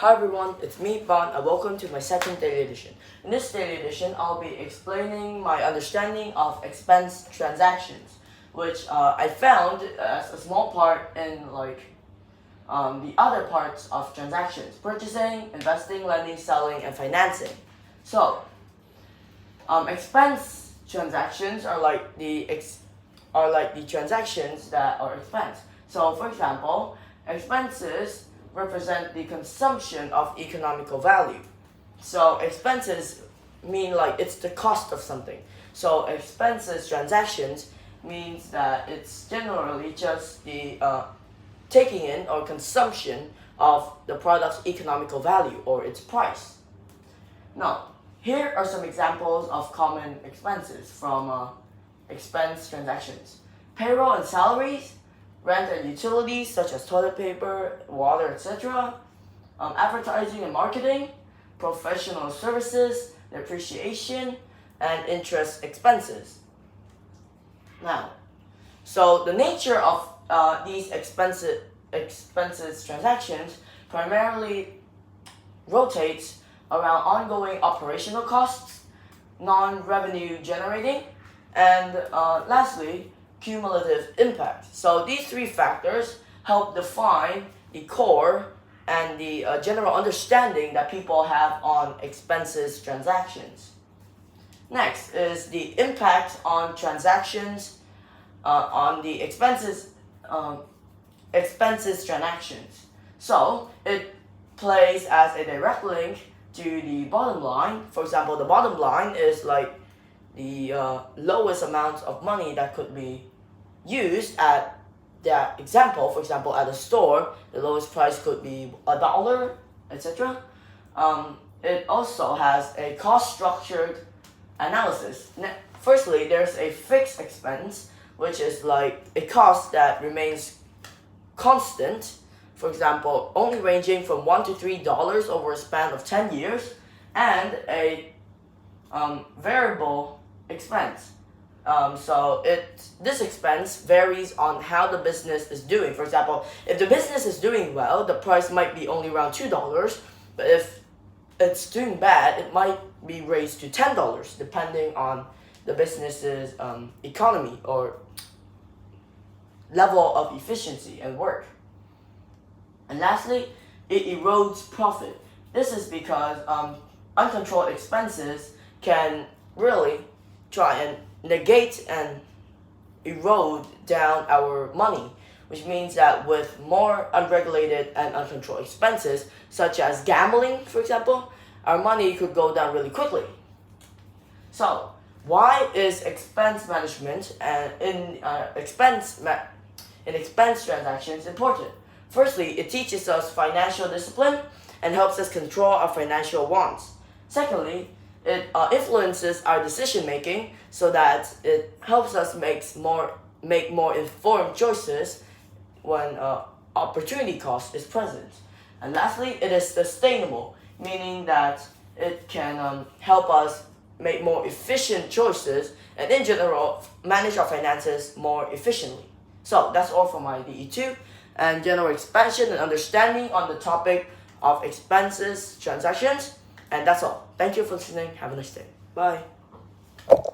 Hi everyone, it's me, Bon, and welcome to my second daily edition. In this daily edition, I'll be explaining my understanding of expense transactions, which I found as a small part in the other parts of transactions: purchasing, investing, lending, selling, and financing. So, expense transactions are like the transactions that are expense. So, for example, expenses represent the consumption of economical value. So expenses mean like it's the cost of something. So expenses transactions means that it's generally just the taking in or consumption of the product's economical value or its price. Now, here are some examples of common expenses from expense transactions: payroll and salaries, rent and utilities such as toilet paper, water, etc., advertising and marketing, professional services, depreciation, and interest expenses. Now, so the nature of these expenses transactions primarily rotates around ongoing operational costs, non-revenue generating, and lastly, cumulative impact. So these three factors help define the core and the general understanding that people have on expenses transactions. Next is the impact on transactions on the expenses transactions. So it plays as a direct link to the bottom line. For example, the bottom line is like the lowest amount of money that could be used at that example. For example, at a store, the lowest price could be $1, etc. It also has a cost structured analysis. Firstly, there's a fixed expense, which is like a cost that remains constant. For example, only ranging from $1 to $3 over a span of 10 years, and a variable expense. This expense varies on how the business is doing. For example, if the business is doing well, the price might be only around $2, but if it's doing bad, it might be raised to $10, depending on the business's economy or level of efficiency and work. And lastly, it erodes profit. This is because uncontrolled expenses can really try and negate and erode down our money, which means that with more unregulated and uncontrolled expenses, such as gambling, for example, our money could go down really quickly. So, why is expense management and in expense transactions important? Firstly, it teaches us financial discipline and helps us control our financial wants. Secondly, it influences our decision making so that it helps us make more informed choices when opportunity cost is present. And lastly, it is sustainable, meaning that it can help us make more efficient choices and in general manage our finances more efficiently. So that's all for my DE2 and general expansion and understanding on the topic of expenses transactions. And that's all. Thank you for listening. Have a nice day. Bye.